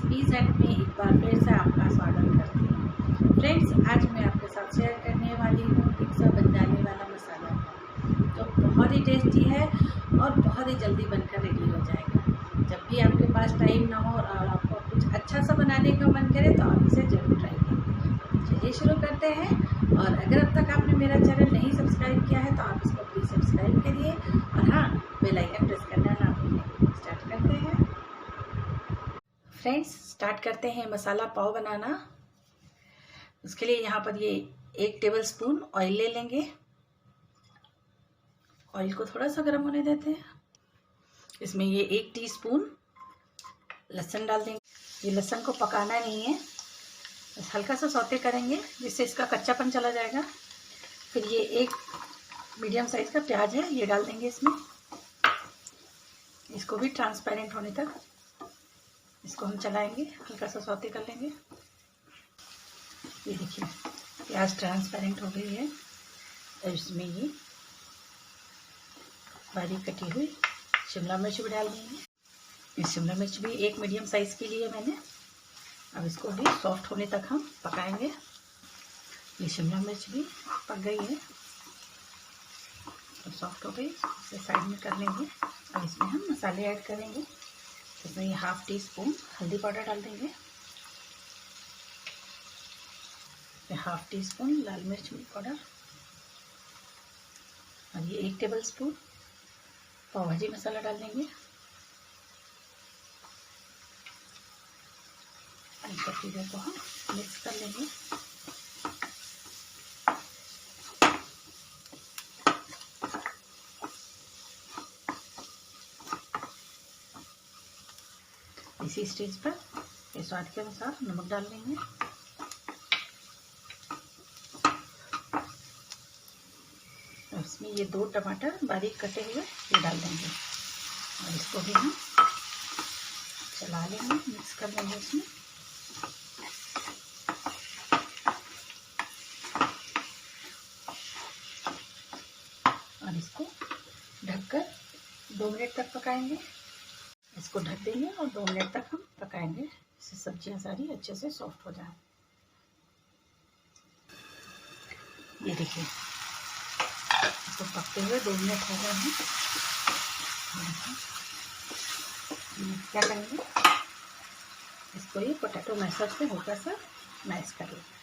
Recipes and में एक बार फिर से आपका स्वागत करती हूँ। फ्रेंड्स, आज मैं आपके साथ शेयर करने वाली हूँ पिज्ज़ा बन जाने वाला मसाला पाव, जो बहुत ही टेस्टी है और बहुत ही जल्दी बनकर रेडी हो जाएगा। जब भी आपके पास टाइम ना हो और आपको कुछ अच्छा सा बनाने का मन करे तो आप इसे ज़रूर ट्राई करें। चलिए शुरू करते हैं। और अगर अब तक आपने मेरा चैनल नहीं सब्सक्राइब किया है तो आप इसको प्लीज़ सब्सक्राइब करिए और हाँ, बेल आइकन प्रेस करना ना भूलें। स्टार्ट करते हैं। फ्रेंड्स, स्टार्ट करते हैं मसाला पाव बनाना। उसके लिए यहाँ पर ये 1 टेबलस्पून ऑयल ले लेंगे। ऑयल को थोड़ा सा गर्म होने देते हैं। इसमें ये 1 टीस्पून लहसुन डाल देंगे। ये लहसुन को पकाना नहीं है, बस हल्का सा सौते करेंगे जिससे इसका कच्चापन चला जाएगा। फिर ये 1 मीडियम साइज़ का प्याज है, ये डाल देंगे इसमें। इसको भी ट्रांसपेरेंट होने तक इसको हम चलाएंगे, हल्का सा सौते कर लेंगे। ये देखिए प्याज ट्रांसपेरेंट हो गई है। और इसमें ये बारीक कटी हुई शिमला मिर्च भी डाल देंगे। ये शिमला मिर्च भी 1 मीडियम साइज़ की ली है मैंने। अब इसको भी सॉफ्ट होने तक हम पकाएंगे। ये शिमला मिर्च भी पक गई है और सॉफ्ट हो गई, इसे साइड में कर लेंगे। अब इसमें हम मसाले ऐड करेंगे। इसमें ये 1/2 टीस्पून हल्दी पाउडर डाल देंगे। 1/2 टीस्पून लाल मिर्च पाउडर और ये 1 टेबलस्पून पाव भाजी मसाला डाल देंगे। इन सब चीज़ों को हम मिक्स कर लेंगे। इसी स्टेज पर ये स्वाद के अनुसार नमक डाल देंगे। और इसमें ये 2 टमाटर बारीक कटे हुए ये डाल देंगे और इसको भी हम चला लेंगे, मिक्स कर लेंगे इसमें। और इसको ढककर 2 मिनट तक पकाएंगे। इसको ढक देंगे और 2 मिनट तक हम पकाएंगे, इससे सब्जियां सारी अच्छे से सॉफ्ट हो जाए। ये देखिए इसको पकते हुए 2 मिनट हो गए हैं। क्या करेंगे, इसको ये पोटैटो मैशर से हल्का सा मैश कर लेंगे।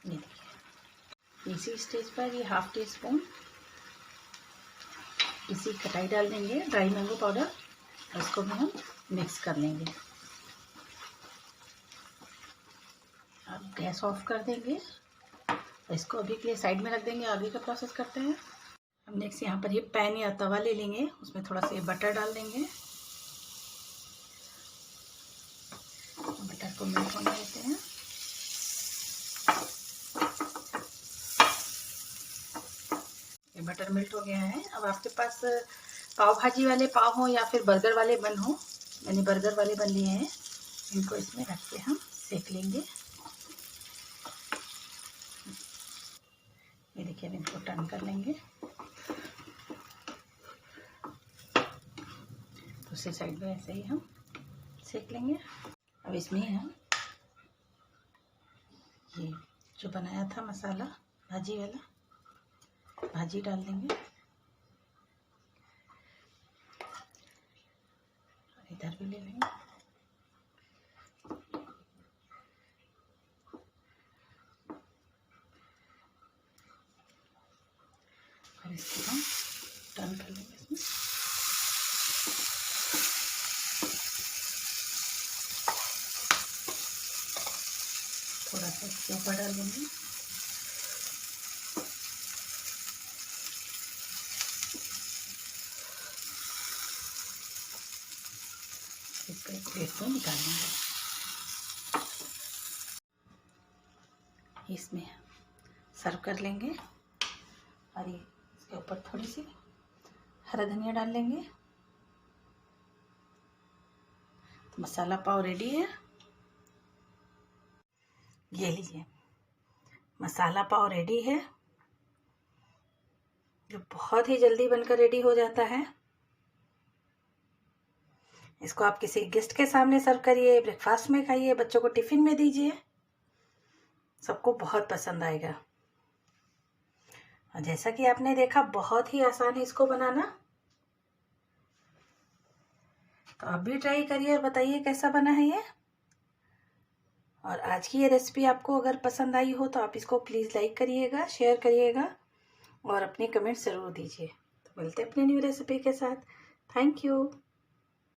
ये देखिए इसी स्टेज पर ये 1/2 टीस्पून इसी खटाई डाल देंगे, ड्राई मैंगो पाउडर। और इसको भी हम मिक्स कर लेंगे। अब गैस ऑफ कर देंगे। इसको अभी के लिए साइड में रख देंगे, आगे का प्रोसेस करते हैं। हम नेक्स्ट यहाँ पर ये पैन या तवा ले लेंगे, उसमें थोड़ा सा बटर डाल देंगे। बटर को मेल्ट होने देते हैं। ये बटर मेल्ट हो गया है। अब आपके पास पाव भाजी वाले पाव हो या फिर बर्गर वाले बन हो, मैंने बर्गर वाले बन लिए हैं। इनको इसमें रख के हम सेक लेंगे। ये देखिए अब इनको टर्न कर लेंगे। दूसरी साइड में ऐसे ही हम सेक लेंगे। अब इसमें हम ये जो बनाया था मसाला भाजी वाला, भाजी डाल देंगे। इधर भी ले लेंगे। और इसको हम टर्न कर लेंगे इसमें। थोड़ा सा इसके ऊपर डाल देंगे। इसको एक प्लेट में निकाल लेंगे। इसमें सर्व कर लेंगे। और ये इसके ऊपर थोड़ी सी हरा धनिया डाल लेंगे। तो मसाला पाव रेडी है। ये लीजिए, मसाला पाव रेडी है, जो बहुत ही जल्दी बनकर रेडी हो जाता है। इसको आप किसी गेस्ट के सामने सर्व करिए, ब्रेकफास्ट में खाइए, बच्चों को टिफिन में दीजिए, सबको बहुत पसंद आएगा। और जैसा कि आपने देखा, बहुत ही आसान है इसको बनाना। तो आप भी ट्राई करिए और बताइए कैसा बना है ये। और आज की ये रेसिपी आपको अगर पसंद आई हो तो आप इसको प्लीज़ लाइक करिएगा, शेयर करिएगा और अपने कमेंट्स ज़रूर दीजिए। तो मिलते हैं अपनी न्यू रेसिपी के साथ। Thank you.